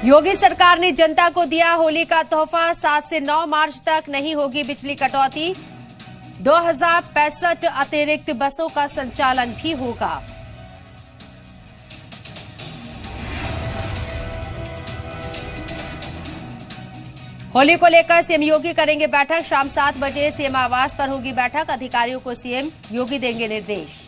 योगी सरकार ने जनता को दिया होली का तोहफा। 7 से 9 मार्च तक नहीं होगी बिजली कटौती। 2065 अतिरिक्त बसों का संचालन भी होगा। होली को लेकर सीएम योगी करेंगे बैठक। शाम 7 बजे सीएम आवास पर होगी बैठक। अधिकारियों को सीएम योगी देंगे निर्देश।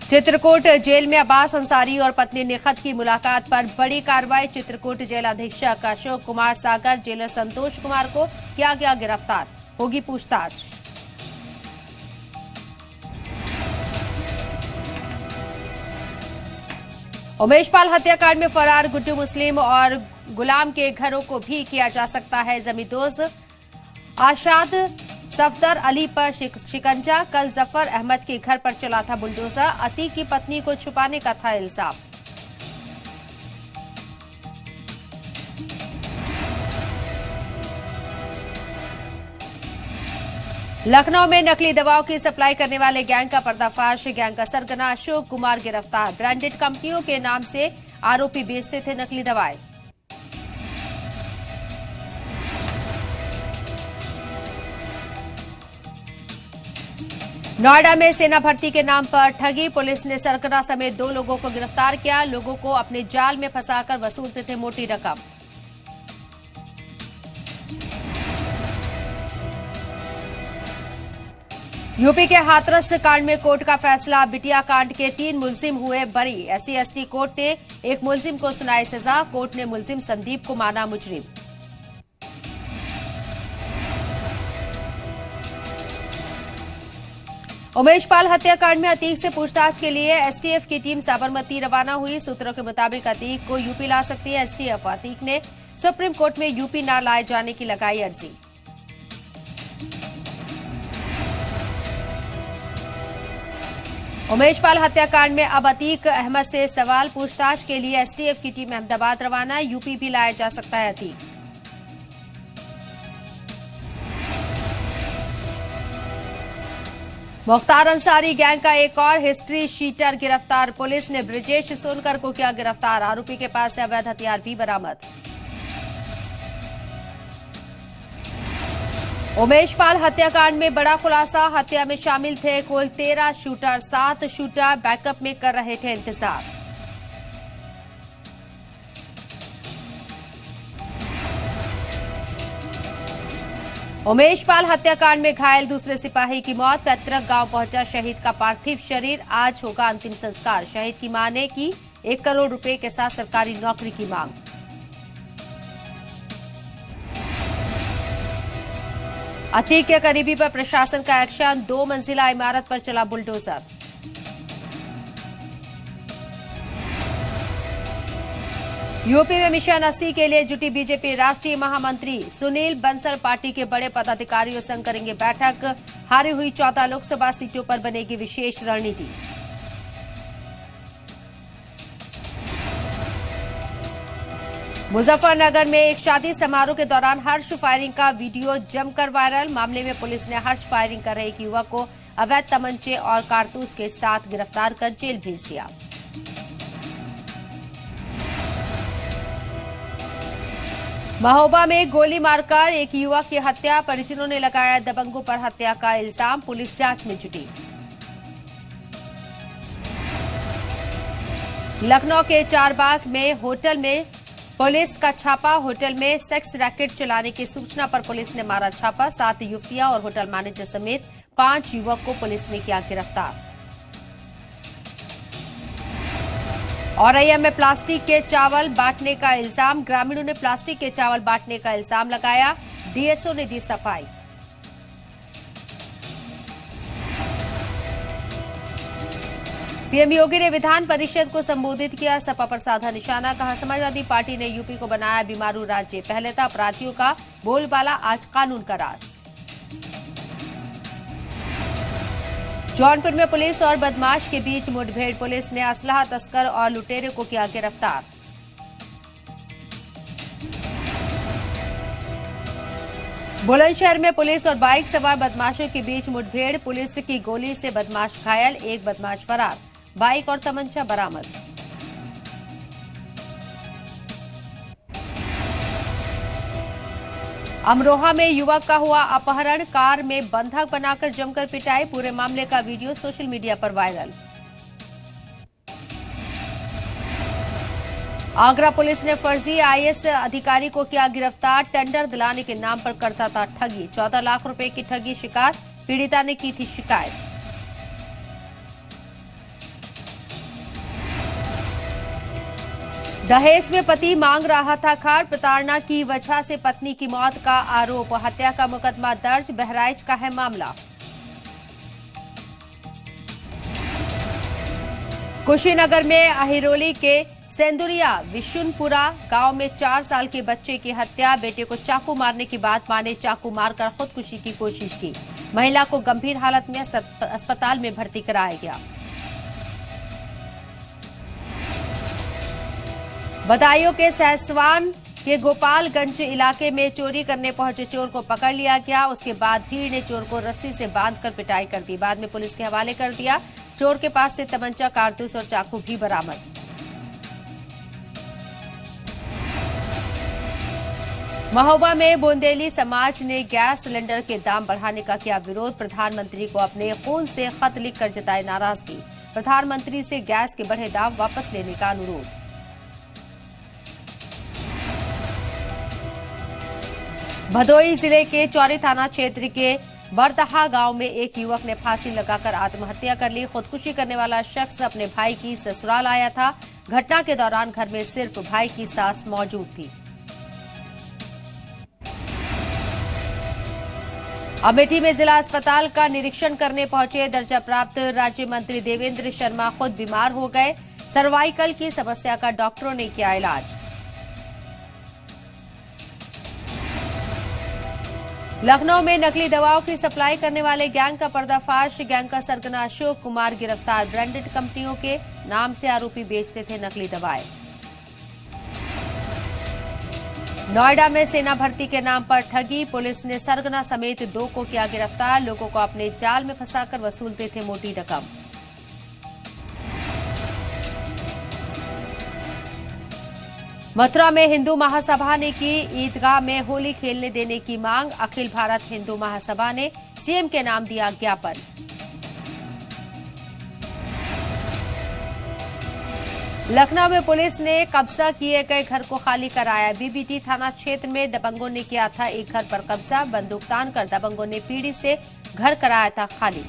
चित्रकूट जेल में अब्बास अंसारी और पत्नी निखत की मुलाकात पर बड़ी कार्रवाई। चित्रकूट जेल अधीक्षक अशोक कुमार सागर, जेलर संतोष कुमार को किया गया गिरफ्तार। होगी पूछताछ। उमेश पाल हत्याकांड में फरार गुड्डू मुस्लिम और गुलाम के घरों को भी किया जा सकता है जमींदोज। आशाद सफदर अली पर शिकंजा। कल जफर अहमद के घर पर चला था बुलडोजर। अतीक की पत्नी को छुपाने का था इल्जाम। लखनऊ में नकली दवाओं की सप्लाई करने वाले गैंग का पर्दाफाश। गैंग का सरगना अशोक कुमार गिरफ्तार। ब्रांडेड कंपनियों के नाम से आरोपी बेचते थे नकली दवाएं। नोएडा में सेना भर्ती के नाम पर ठगी। पुलिस ने सरगना समेत 2 लोगों को गिरफ्तार किया। लोगों को अपने जाल में फंसाकर वसूलते थे मोटी रकम। यूपी के हाथरस कांड में कोर्ट का फैसला। बिटिया कांड के 3 मुलजिम हुए बरी। SC/ST कोर्ट ने एक मुलजिम को सुनाई सजा। कोर्ट ने मुलजिम संदीप को माना मुजरिम। उमेश पाल हत्याकांड में अतीक से पूछताछ के लिए STF की टीम साबरमती रवाना हुई। सूत्रों के मुताबिक अतीक को यूपी ला सकती है STF। अतीक ने सुप्रीम कोर्ट में यूपी न लाए जाने की लगाई अर्जी। उमेश पाल हत्याकांड में अब अतीक अहमद से सवाल। पूछताछ के लिए STF की टीम अहमदाबाद रवाना। यूपी भी लाया जा सकता है अतीक। मुख्तार अंसारी गैंग का एक और हिस्ट्री शीटर गिरफ्तार। पुलिस ने ब्रिजेश सोनकर को किया गिरफ्तार। आरोपी के पास से अवैध हथियार भी बरामद। उमेश पाल हत्याकांड में बड़ा खुलासा। हत्या में शामिल थे कुल 13 शूटर। 7 शूटर बैकअप में कर रहे थे इंतजार। उमेश पाल हत्याकांड में घायल दूसरे सिपाही की मौत। पैतृक गांव पहुंचा शहीद का पार्थिव शरीर। आज होगा अंतिम संस्कार। शहीद की मां ने की 1 करोड़ रुपए के साथ सरकारी नौकरी की मांग। अतीक के करीबी पर प्रशासन का एक्शन। 2 मंजिला इमारत पर चला बुलडोजर। यूपी में मिशन 80 के लिए जुटी बीजेपी। राष्ट्रीय महामंत्री सुनील बंसल पार्टी के बड़े पदाधिकारियों संग करेंगे बैठक। हारी हुई 14 लोकसभा सीटों पर बनेगी विशेष रणनीति। मुजफ्फरनगर में एक शादी समारोह के दौरान हर्ष फायरिंग का वीडियो जमकर वायरल। मामले में पुलिस ने हर्ष फायरिंग कर रहे एक युवक को अवैध तमंचे और कारतूस के साथ गिरफ्तार कर जेल भेज दिया। महोबा में गोली मारकर एक युवक की हत्या। परिजनों ने लगाया दबंगों पर हत्या का इल्जाम। पुलिस जांच में जुटी। लखनऊ के चारबाग में होटल में पुलिस का छापा। होटल में सेक्स रैकेट चलाने की सूचना पर पुलिस ने मारा छापा। 7 युवतियां और होटल मैनेजर समेत 5 युवक को पुलिस ने किया गिरफ्तार। औरैया में प्लास्टिक के चावल बांटने का इल्जाम। ग्रामीणों ने प्लास्टिक के चावल बांटने का इल्जाम लगाया। DSO ने दी सफाई। सीएम योगी ने विधान परिषद को संबोधित किया। सपा पर साधा निशाना। कहा समाजवादी पार्टी ने यूपी को बनाया बीमारू राज्य। पहले था अपराधियों का बोलबाला, आज कानून का राज। जौनपुर में पुलिस और बदमाश के बीच मुठभेड़। पुलिस ने असलहा तस्कर और लुटेरे को किया गिरफ्तार। बुलंदशहर में पुलिस और बाइक सवार बदमाशों के बीच मुठभेड़, पुलिस की गोली से बदमाश घायल, एक बदमाश फरार, बाइक और तमंचा बरामद। अमरोहा में युवक का हुआ अपहरण, कार में बंधक बनाकर जमकर पिटाई, पूरे मामले का वीडियो सोशल मीडिया पर वायरल। आगरा पुलिस ने फर्जी आईएएस अधिकारी को किया गिरफ्तार, टेंडर दिलाने के नाम पर करता था ठगी, 14 लाख रुपए की ठगी शिकार, पीड़िता ने की थी शिकायत। दहेज में पति मांग रहा था कार, प्रताड़ना की वजह से पत्नी की मौत का आरोप, हत्या का मुकदमा दर्ज, बहराइच का है मामला। कुशीनगर में अहिरोली के सेंदुरिया विशुनपुरा गांव में 4 साल के बच्चे की हत्या, बेटे को चाकू मारने की बात माने चाकू मारकर खुदकुशी की कोशिश की, महिला को गंभीर हालत में अस्पताल में भर्ती कराया गया। बदायूं के सहसवान के गोपालगंज इलाके में चोरी करने पहुंचे चोर को पकड़ लिया गया, उसके बाद भीड़ ने चोर को रस्सी से बांधकर पिटाई कर दी, बाद में पुलिस के हवाले कर दिया। चोर के पास से तमंचा, कारतूस और चाकू भी बरामद। महोबा में बुंदेली समाज ने गैस सिलेंडर के दाम बढ़ाने का किया विरोध, प्रधानमंत्री को अपने खून से खत लिखकर जताई नाराजगी, प्रधानमंत्री से गैस के बढ़े दाम वापस लेने का अनुरोध। भदोही जिले के चौरी थाना क्षेत्र के बरतहा गांव में एक युवक ने फांसी लगाकर आत्महत्या कर ली, खुदकुशी करने वाला शख्स अपने भाई की ससुराल आया था, घटना के दौरान घर में सिर्फ भाई की सास मौजूद थी। अमेठी में जिला अस्पताल का निरीक्षण करने पहुंचे दर्जा प्राप्त राज्य मंत्री देवेंद्र शर्मा खुद बीमार हो गए, सर्वाइकल की समस्या का डॉक्टरों ने किया इलाज। लखनऊ में नकली दवाओं की सप्लाई करने वाले गैंग का पर्दाफाश, गैंग का सरगना अशोक कुमार गिरफ्तार, ब्रांडेड कंपनियों के नाम से आरोपी बेचते थे नकली दवाएं। नोएडा में सेना भर्ती के नाम पर ठगी, पुलिस ने सरगना समेत 2 को किया गिरफ्तार, लोगों को अपने जाल में फंसाकर वसूलते थे मोटी रकम। मथुरा में हिंदू महासभा ने की ईदगाह में होली खेलने देने की मांग, अखिल भारत हिंदू महासभा ने सीएम के नाम दिया ज्ञापन। लखनऊ में पुलिस ने कब्जा किए गए घर को खाली कराया, बीबीटी थाना क्षेत्र में दबंगों ने किया था एक घर पर कब्जा, बंदूक तानकर दबंगों ने पीढ़ी से घर कराया था खाली।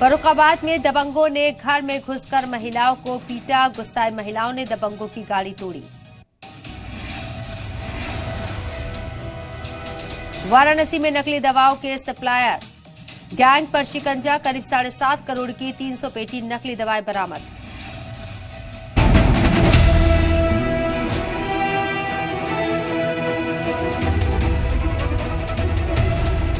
फर्रुखाबाद में दबंगों ने घर में घुसकर महिलाओं को पीटा, गुस्साए महिलाओं ने दबंगों की गाड़ी तोड़ी। वाराणसी में नकली दवाओं के सप्लायर गैंग पर शिकंजा, करीब 7.5 करोड़ की 300 पेटी नकली दवाएं बरामद।